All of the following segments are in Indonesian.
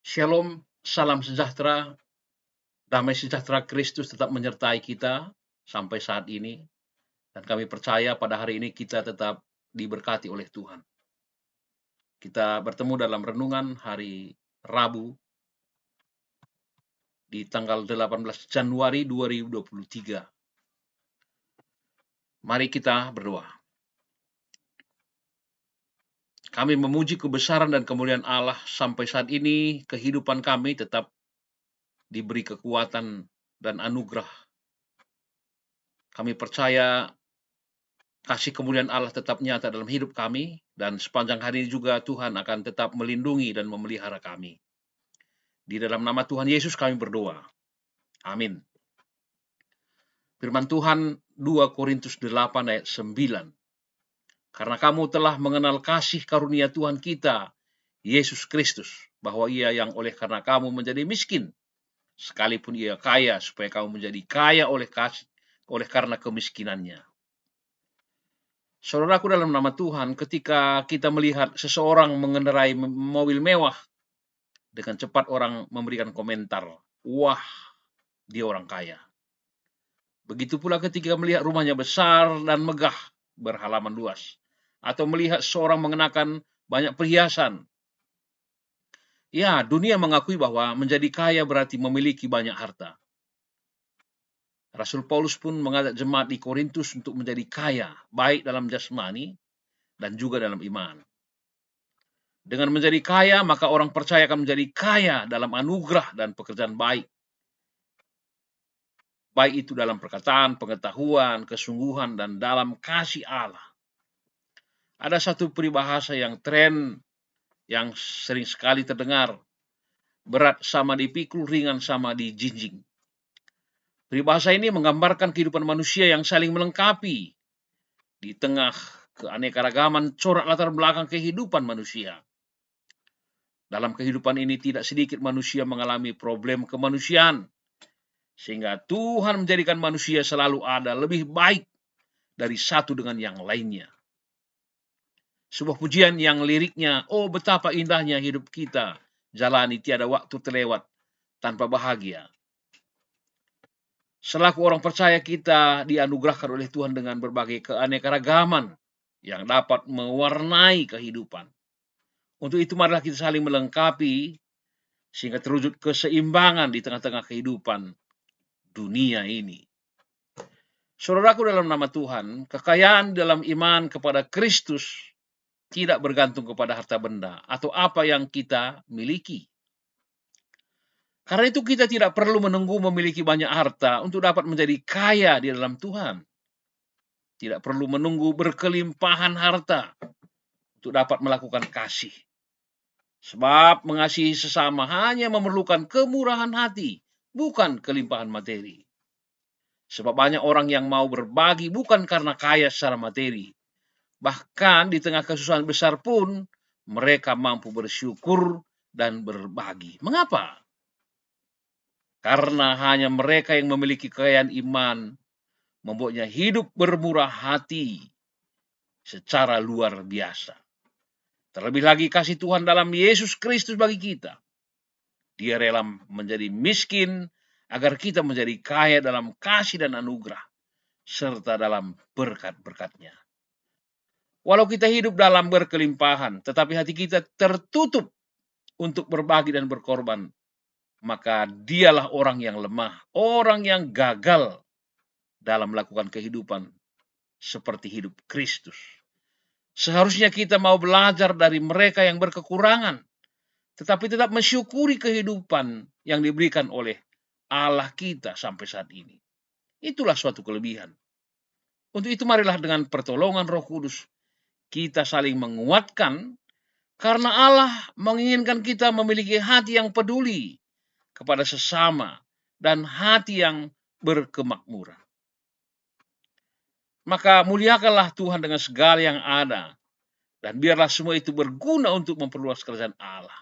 Shalom, salam sejahtera, damai sejahtera Kristus tetap menyertai kita sampai saat ini. Dan kami percaya pada hari ini kita tetap diberkati oleh Tuhan. Kita bertemu dalam renungan hari Rabu di tanggal 18 Januari 2023. Mari kita berdoa. Kami memuji kebesaran dan kemuliaan Allah sampai saat ini kehidupan kami tetap diberi kekuatan dan anugerah. Kami percaya kasih kemuliaan Allah tetap nyata dalam hidup kami, dan sepanjang hari ini juga Tuhan akan tetap melindungi dan memelihara kami. Di dalam nama Tuhan Yesus kami berdoa. Amin. Firman Tuhan 2 Korintus 8 ayat 9. Karena kamu telah mengenal kasih karunia Tuhan kita, Yesus Kristus, bahwa ia yang oleh karena kamu menjadi miskin, sekalipun ia kaya, supaya kamu menjadi kaya oleh karena kemiskinannya. Saudaraku dalam nama Tuhan, ketika kita melihat seseorang mengendarai mobil mewah, dengan cepat orang memberikan komentar, wah, dia orang kaya. Begitu pula ketika melihat rumahnya besar dan megah, berhalaman luas, atau melihat seorang mengenakan banyak perhiasan. Ya, dunia mengakui bahwa menjadi kaya berarti memiliki banyak harta. Rasul Paulus pun mengajak jemaat di Korintus untuk menjadi kaya, baik dalam jasmani dan juga dalam iman. Dengan menjadi kaya, maka orang percaya akan menjadi kaya dalam anugerah dan pekerjaan baik. Baik itu dalam perkataan, pengetahuan, kesungguhan, dan dalam kasih Allah. Ada satu peribahasa yang tren, yang sering sekali terdengar, berat sama dipikul, ringan sama dijinjing. Peribahasa ini menggambarkan kehidupan manusia yang saling melengkapi di tengah keanekaragaman corak latar belakang kehidupan manusia. Dalam kehidupan ini tidak sedikit manusia mengalami problem kemanusiaan, sehingga Tuhan menjadikan manusia selalu ada lebih baik dari satu dengan yang lainnya. Sebuah pujian yang liriknya, oh betapa indahnya hidup kita, jalani tiada waktu terlewat tanpa bahagia. Selaku orang percaya, kita dianugerahkan oleh Tuhan dengan berbagai keanekaragaman yang dapat mewarnai kehidupan. Untuk itu marilah kita saling melengkapi sehingga terwujud keseimbangan di tengah-tengah kehidupan dunia ini. Saudaraku dalam nama Tuhan, kekayaan dalam iman kepada Kristus tidak bergantung kepada harta benda atau apa yang kita miliki. Karena itu kita tidak perlu menunggu memiliki banyak harta untuk dapat menjadi kaya di dalam Tuhan. Tidak perlu menunggu berkelimpahan harta untuk dapat melakukan kasih. Sebab mengasihi sesama hanya memerlukan kemurahan hati, bukan kelimpahan materi. Sebab banyak orang yang mau berbagi bukan karena kaya secara materi. Bahkan di tengah kesusahan besar pun, mereka mampu bersyukur dan berbagi. Mengapa? Karena hanya mereka yang memiliki kekayaan iman, membuatnya hidup bermurah hati secara luar biasa. Terlebih lagi kasih Tuhan dalam Yesus Kristus bagi kita. Dia rela menjadi miskin agar kita menjadi kaya dalam kasih dan anugerah, serta dalam berkat-berkat-Nya. Walau kita hidup dalam berkelimpahan, tetapi hati kita tertutup untuk berbagi dan berkorban, maka dialah orang yang lemah, orang yang gagal dalam melakukan kehidupan seperti hidup Kristus. Seharusnya kita mau belajar dari mereka yang berkekurangan, tetapi tetap mensyukuri kehidupan yang diberikan oleh Allah kita sampai saat ini. Itulah suatu kelebihan. Untuk itu marilah dengan pertolongan Roh Kudus kita saling menguatkan, karena Allah menginginkan kita memiliki hati yang peduli kepada sesama dan hati yang berkemakmuran. Maka muliakanlah Tuhan dengan segala yang ada, dan biarlah semua itu berguna untuk memperluas kerajaan Allah.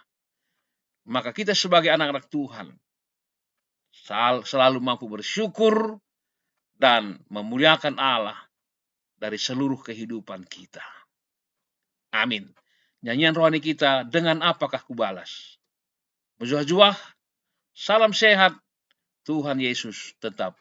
Maka kita sebagai anak-anak Tuhan selalu mampu bersyukur dan memuliakan Allah dari seluruh kehidupan kita. Amin. Nyanyian rohani kita, dengan apakah kubalas? Berjuah-juah, salam sehat, Tuhan Yesus tetap